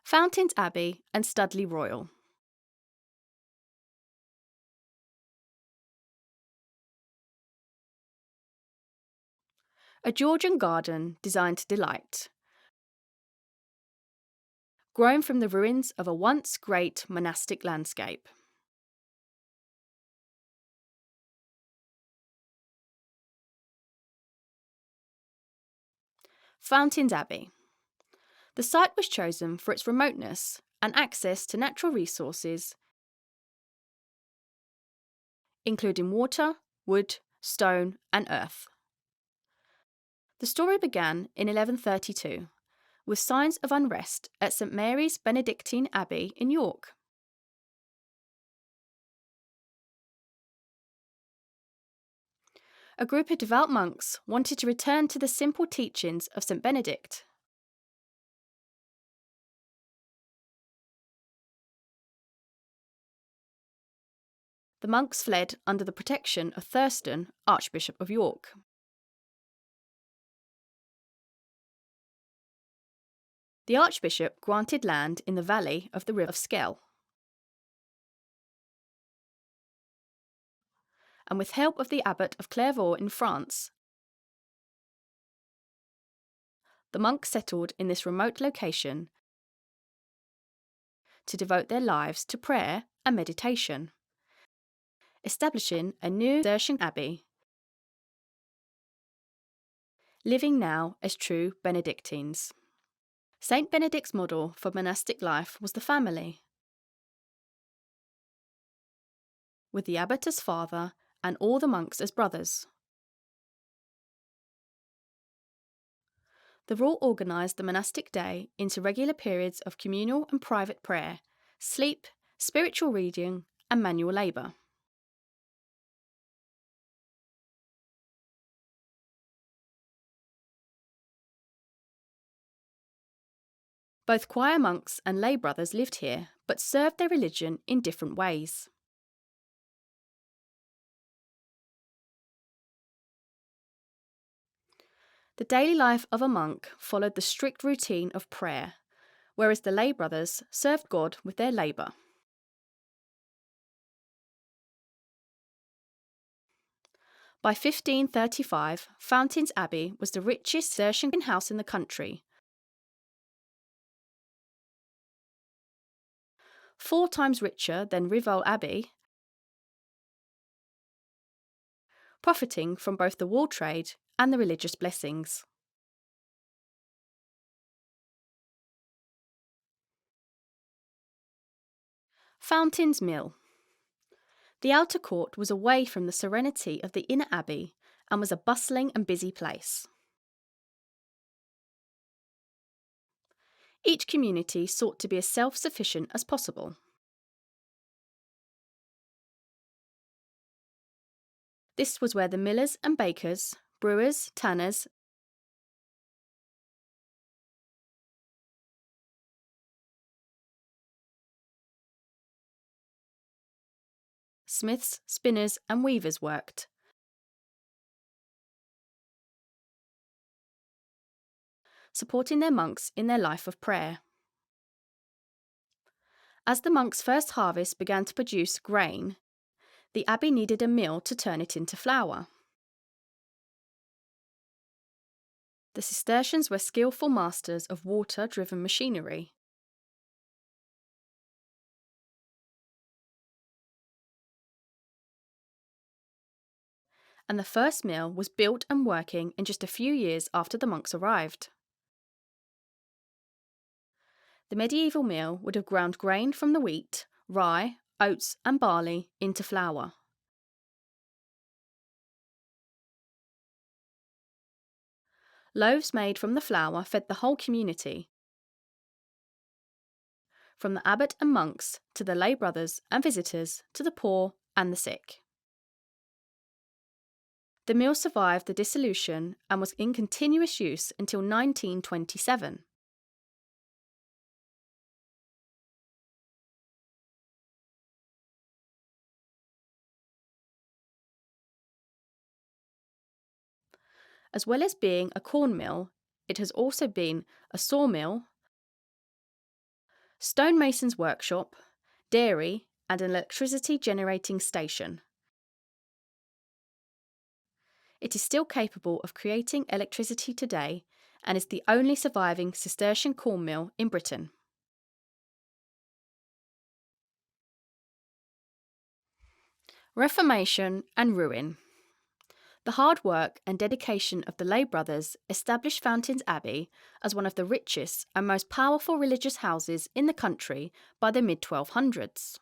Fountains Abbey and Studley Royal. A Georgian garden designed to delight, grown from the ruins of a once great monastic landscape. Fountains Abbey. The site was chosen for its remoteness and access to natural resources, including water, wood, stone, and earth. The story began in 1132 with signs of unrest at St Mary's Benedictine Abbey in York. A group of devout monks wanted to return to the simple teachings of St Benedict. The monks fled under the protection of Thurston, Archbishop of York. The Archbishop granted land in the valley of the River of Skell, and with help of the Abbot of Clairvaux in France, the monks settled in this remote location to devote their lives to prayer and meditation, establishing a new Cistercian abbey, living now as true Benedictines. Saint Benedict's model for monastic life was the family, with the abbot as father and all the monks as brothers. The rule organised the monastic day into regular periods of communal and private prayer, sleep, spiritual reading, and manual labour. Both choir monks and lay brothers lived here, but served their religion in different ways. The daily life of a monk followed the strict routine of prayer, whereas the lay brothers served God with their labour. By 1535, Fountains Abbey was the richest Cistercian house in the country, 4 times richer than Rievaulx Abbey, profiting from both the wool trade and the religious blessings. Fountains Mill. The outer court was away from the serenity of the inner abbey and was a bustling and busy place. Each community sought to be as self-sufficient as possible. This was where the millers and bakers, brewers, tanners, smiths, spinners, and weavers worked. Supporting their monks in their life of prayer. As the monks' first harvest began to produce grain, the abbey needed a mill to turn it into flour. The Cistercians were skillful masters of water-driven machinery. And the first mill was built and working in just a few years after the monks arrived. The medieval mill would have ground grain from the wheat, rye, oats, and barley into flour. Loaves made from the flour fed the whole community, from the abbot and monks to the lay brothers and visitors to the poor and the sick. The mill survived the Dissolution and was in continuous use until 1927. As well as being a corn mill, it has also been a sawmill, stonemason's workshop, dairy, and an electricity generating station. It is still capable of creating electricity today and is the only surviving Cistercian corn mill in Britain. Reformation and ruin. The hard work and dedication of the Lay brothers established Fountains Abbey as one of the richest and most powerful religious houses in the country by the mid-1200s.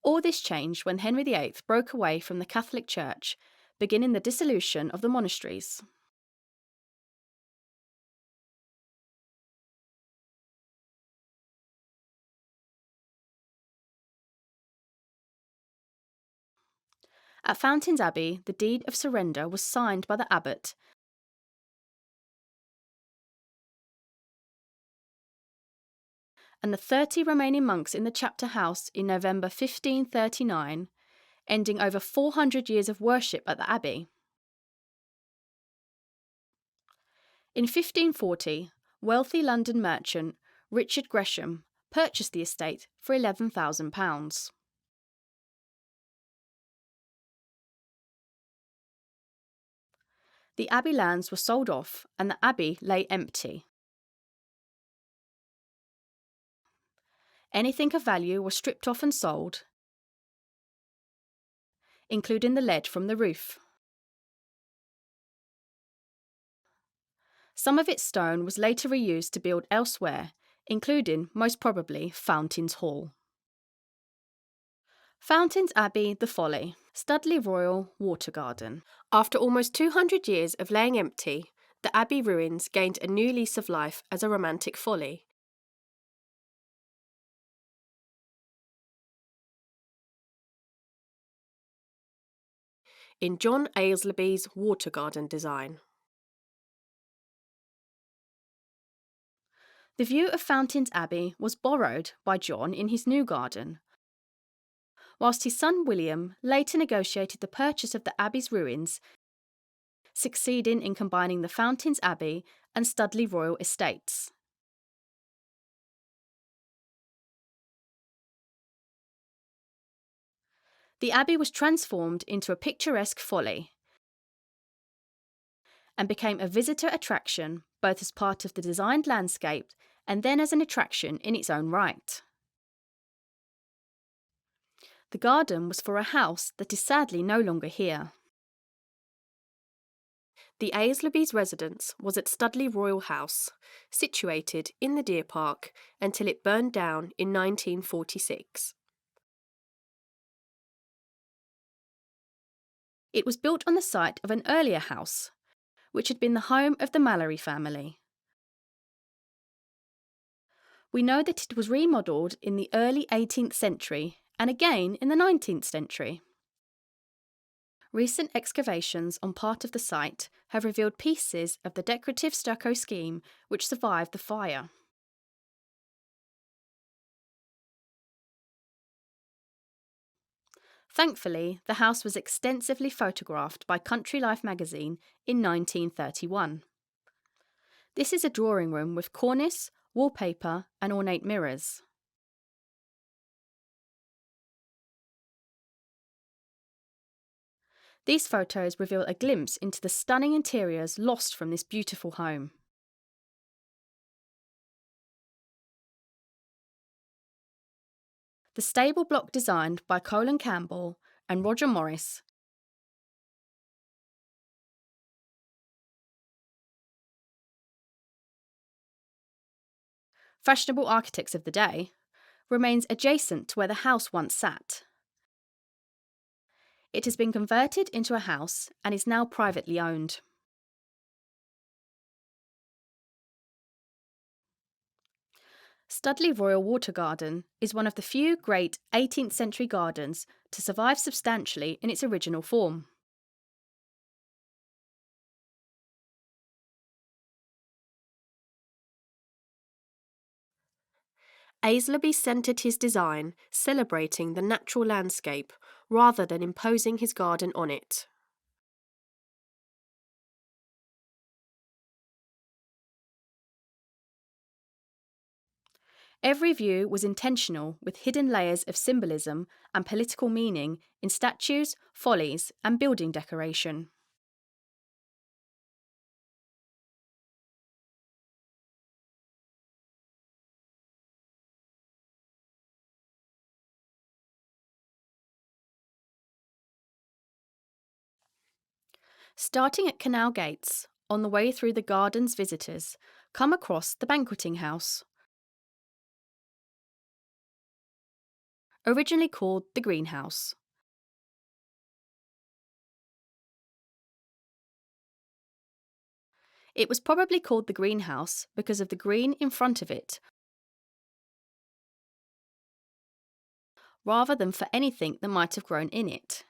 All this changed when Henry VIII broke away from the Catholic Church, beginning the dissolution of the monasteries. At Fountains Abbey, the deed of surrender was signed by the abbot and the 30 remaining monks in the chapter house in November 1539, ending over 400 years of worship at the abbey. In 1540, wealthy London merchant Richard Gresham purchased the estate for £11,000. The abbey lands were sold off and the abbey lay empty. Anything of value was stripped off and sold, including the lead from the roof. Some of its stone was later reused to build elsewhere, including, most probably, Fountains Hall. Fountains Abbey, the Folly, Studley Royal Water Garden. After almost 200 years of laying empty, the abbey ruins gained a new lease of life as a romantic folly. In John Aylesbury's water garden design. The view of Fountains Abbey was borrowed by John in his new garden, whilst his son William later negotiated the purchase of the abbey's ruins, succeeding in combining the Fountains Abbey and Studley Royal estates. The abbey was transformed into a picturesque folly and became a visitor attraction both as part of the designed landscape and then as an attraction in its own right. The garden was for a house that is sadly no longer here. The Aylesbury's residence was at Studley Royal House, situated in the Deer Park until it burned down in 1946. It was built on the site of an earlier house, which had been the home of the Mallory family. We know that it was remodelled in the early 18th century and again in the 19th century. Recent excavations on part of the site have revealed pieces of the decorative stucco scheme which survived the fire. Thankfully, the house was extensively photographed by Country Life magazine in 1931. This is a drawing room with cornice, wallpaper, and ornate mirrors. These photos reveal a glimpse into the stunning interiors lost from this beautiful home. The stable block designed by Colin Campbell and Roger Morris fashionable architects of the day, remains adjacent to where the house once sat. It has been converted into a house and is now privately owned. Studley Royal Water Garden is one of the few great 18th century gardens to survive substantially in its original form. Aylesbury centred his design celebrating the natural landscape, rather than imposing his garden on it. Every view was intentional, with hidden layers of symbolism and political meaning in statues, follies, and building decoration. Starting at Canal Gates, on the way through the gardens, visitors come across the banqueting house, originally called the greenhouse. It was probably called the greenhouse because of the green in front of it, rather than for anything that might have grown in it.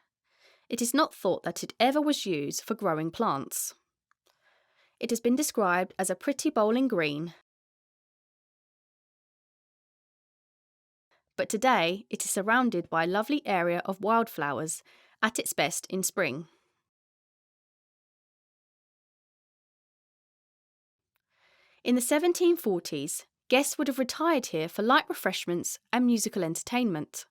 It is not thought that it ever was used for growing plants. It has been described as a pretty bowling green, but today it is surrounded by a lovely area of wildflowers at its best in spring. In the 1740s, guests would have retired here for light refreshments and musical entertainment.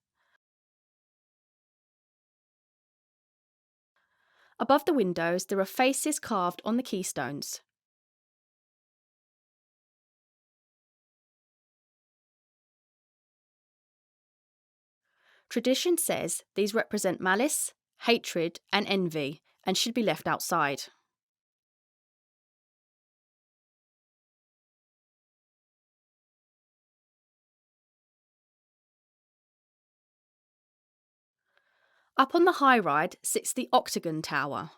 Above the windows, there are faces carved on the keystones. Tradition says these represent malice, hatred, and envy, and should be left outside. Up on the high ride sits the Octagon Tower,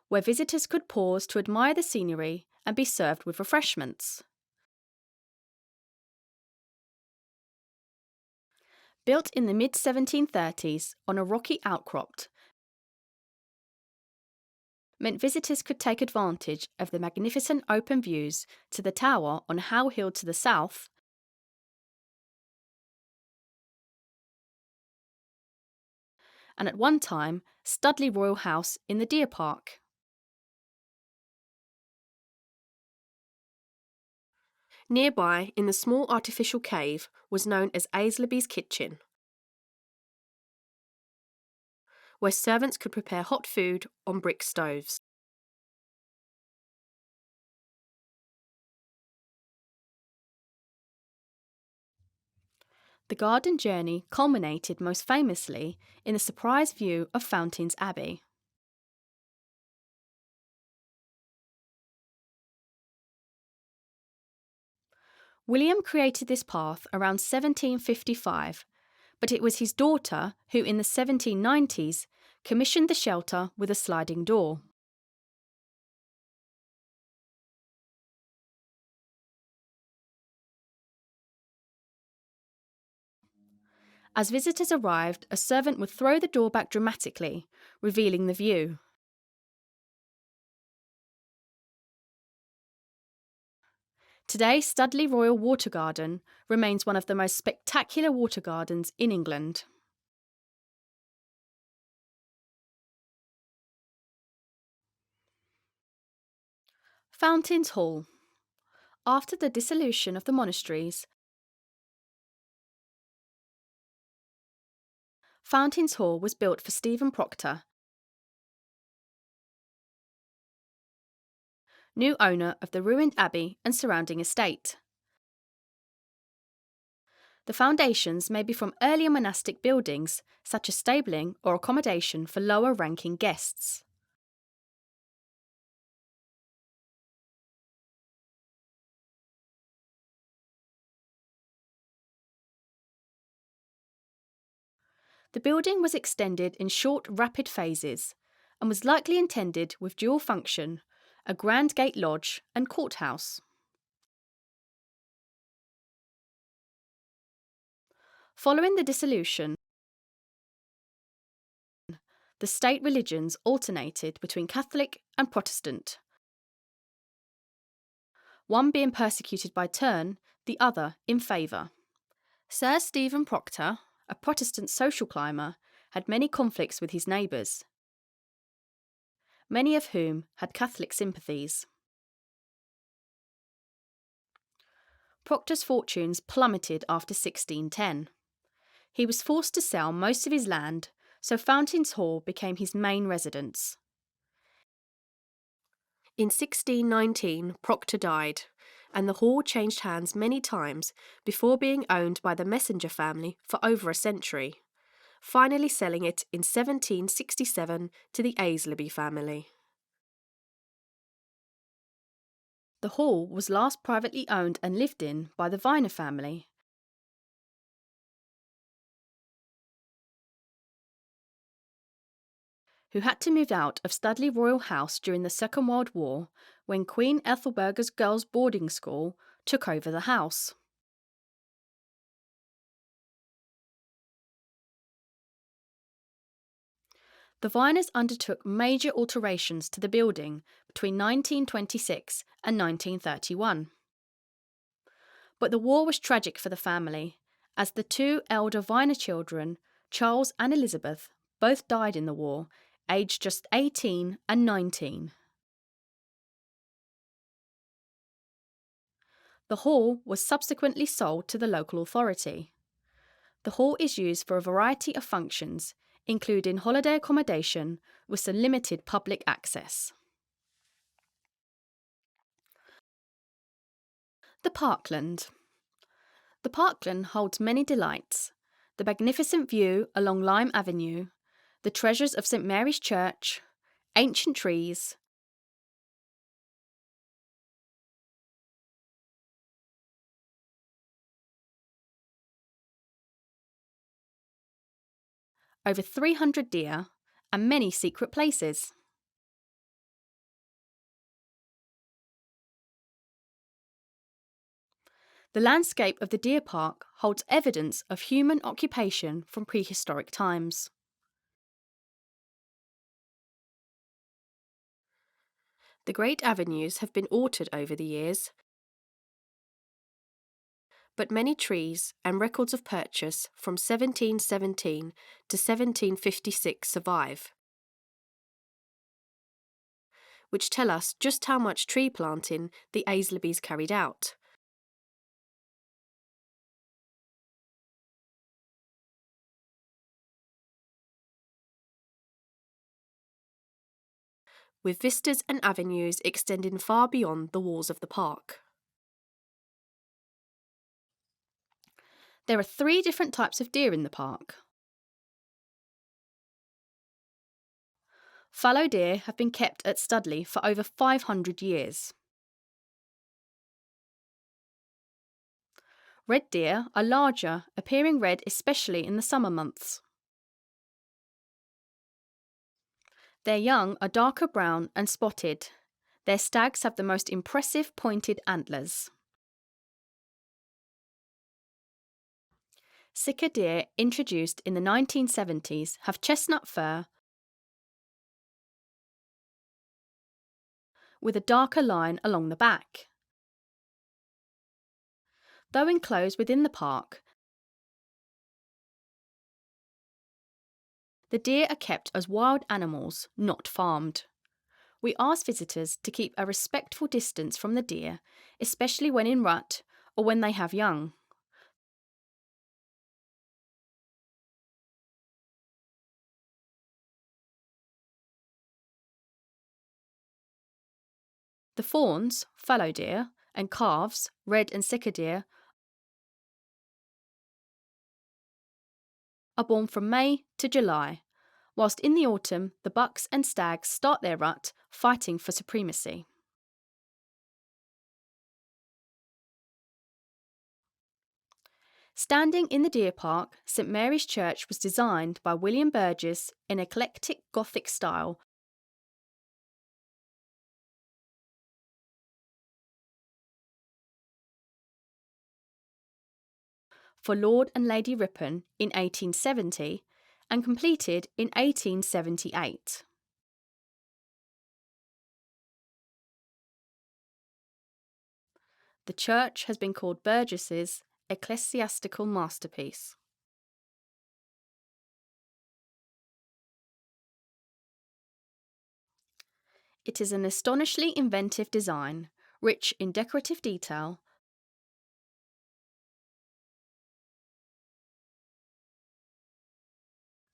where visitors could pause to admire the scenery and be served with refreshments. Built in the mid-1730s on a rocky outcrop, meant visitors could take advantage of the magnificent open views to the tower on How Hill to the south, and at one time Studley Royal House in the Deer Park. Nearby, in the small artificial cave, was known as Aislaby's Kitchen, where servants could prepare hot food on brick stoves. The garden journey culminated most famously in the surprise view of Fountains Abbey. William created this path around 1755, but it was his daughter who, in the 1790s, commissioned the shelter with a sliding door. As visitors arrived, a servant would throw the door back dramatically, revealing the view. Today, Studley Royal Water Garden remains one of the most spectacular water gardens in England. Fountains Hall. After the dissolution of the monasteries, Fountains Hall was built for Stephen Proctor, new owner of the ruined abbey and surrounding estate. The foundations may be from earlier monastic buildings, such as stabling or accommodation for lower-ranking guests. The building was extended in short, rapid phases and was likely intended with dual function, a grand gate lodge and courthouse. Following the dissolution, the state religions alternated between Catholic and Protestant, one being persecuted by turn, the other in favour. Sir Stephen Proctor, a Protestant social climber, had many conflicts with his neighbours, many of whom had Catholic sympathies. Proctor's fortunes plummeted after 1610. He was forced to sell most of his land, so Fountains Hall became his main residence. In 1619, Proctor died, and the hall changed hands many times before being owned by the Messenger family for over a century, finally selling it in 1767 to the Aislabie family. The hall was last privately owned and lived in by the Viner family, who had to move out of Studley Royal House during the Second World War when Queen Ethelberga's girls' boarding school took over the house. The Viners undertook major alterations to the building between 1926 and 1931. But the war was tragic for the family, as the two elder Viner children, Charles and Elizabeth, both died in the war, aged just 18 and 19. The hall was subsequently sold to the local authority. The hall is used for a variety of functions, including holiday accommodation with some limited public access. The Parkland. The Parkland holds many delights: the magnificent view along Lime Avenue, the treasures of St Mary's Church, ancient trees, over 300 deer, and many secret places. The landscape of the deer park holds evidence of human occupation from prehistoric times. The great avenues have been altered over the years, but many trees and records of purchase from 1717 to 1756 survive, which tell us just how much tree planting the Aislebies carried out. With vistas and avenues extending far beyond the walls of the park. There are 3 different types of deer in the park. Fallow deer have been kept at Studley for over 500 years. Red deer are larger, appearing red especially in the summer months. Their young are darker brown and spotted. Their stags have the most impressive pointed antlers. Sicker deer introduced in the 1970s have chestnut fur with a darker line along the back. Though enclosed within the park, the deer are kept as wild animals, not farmed. We ask visitors to keep a respectful distance from the deer, especially when in rut or when they have young. The fawns, fallow deer, and calves, red and sicker deer, are born from May to July, whilst in the autumn the bucks and stags start their rut, fighting for supremacy. Standing in the deer park, St Mary's Church was designed by William Burgess in eclectic Gothic style for Lord and Lady Ripon in 1870 and completed in 1878. the church has been called Burgess's ecclesiastical masterpiece. It is an astonishingly inventive design, rich in decorative detail,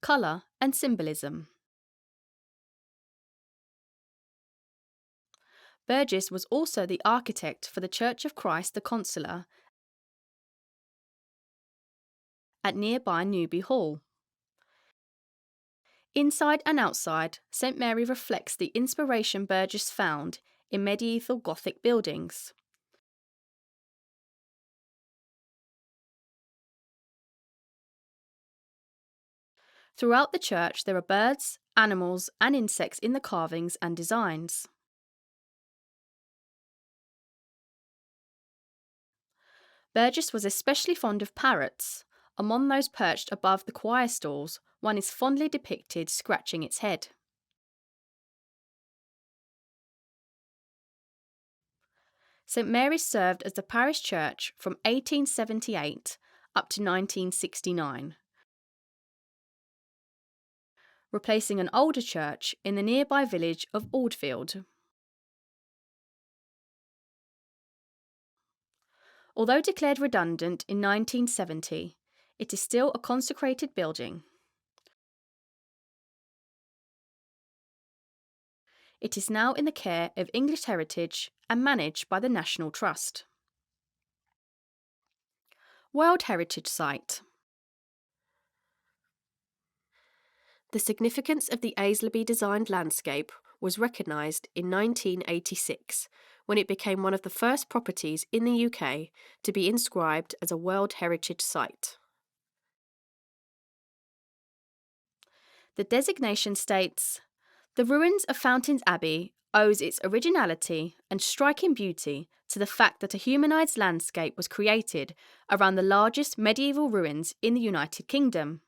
colour and symbolism. Burgess was also the architect for the Church of Christ the Consoler at nearby Newby Hall. Inside and outside, St Mary reflects the inspiration Burgess found in medieval Gothic buildings. Throughout the church there are birds, animals and insects in the carvings and designs. Burgess was especially fond of parrots. Among those perched above the choir stalls, one is fondly depicted scratching its head. St Mary's served as the parish church from 1878 up to 1969, replacing an older church in the nearby village of Aldfield. Although declared redundant in 1970, it is still a consecrated building. It is now in the care of English Heritage and managed by the National Trust. World Heritage Site. The significance of the Aislabie designed landscape was recognised in 1986 when it became one of the first properties in the UK to be inscribed as a World Heritage Site. The designation states, "The ruins of Fountains Abbey owes its originality and striking beauty to the fact that a humanised landscape was created around the largest medieval ruins in the United Kingdom."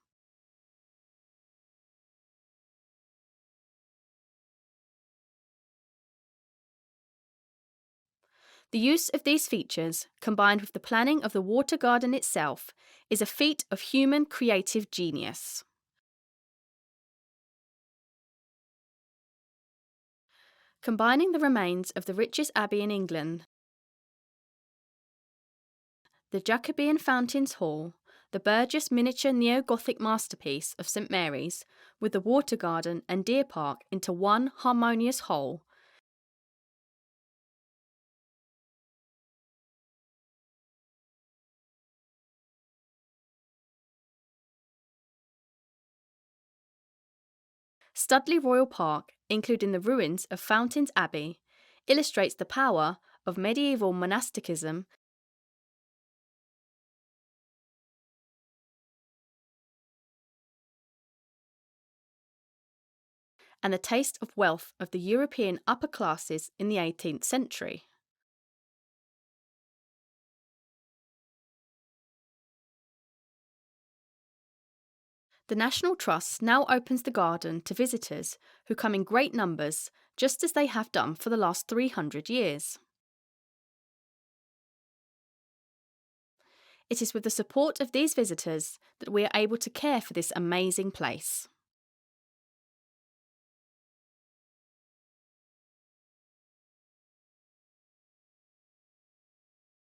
The use of these features, combined with the planning of the water garden itself, is a feat of human creative genius. Combining the remains of the richest abbey in England, the Jacobean Fountains Hall, the Burgess miniature neo-Gothic masterpiece of St Mary's, with the water garden and deer park into one harmonious whole, Studley Royal Park, including the ruins of Fountains Abbey, illustrates the power of medieval monasticism and the taste of wealth of the European upper classes in the 18th century. The National Trust now opens the garden to visitors who come in great numbers, just as they have done for the last 300 years. It is with the support of these visitors that we are able to care for this amazing place.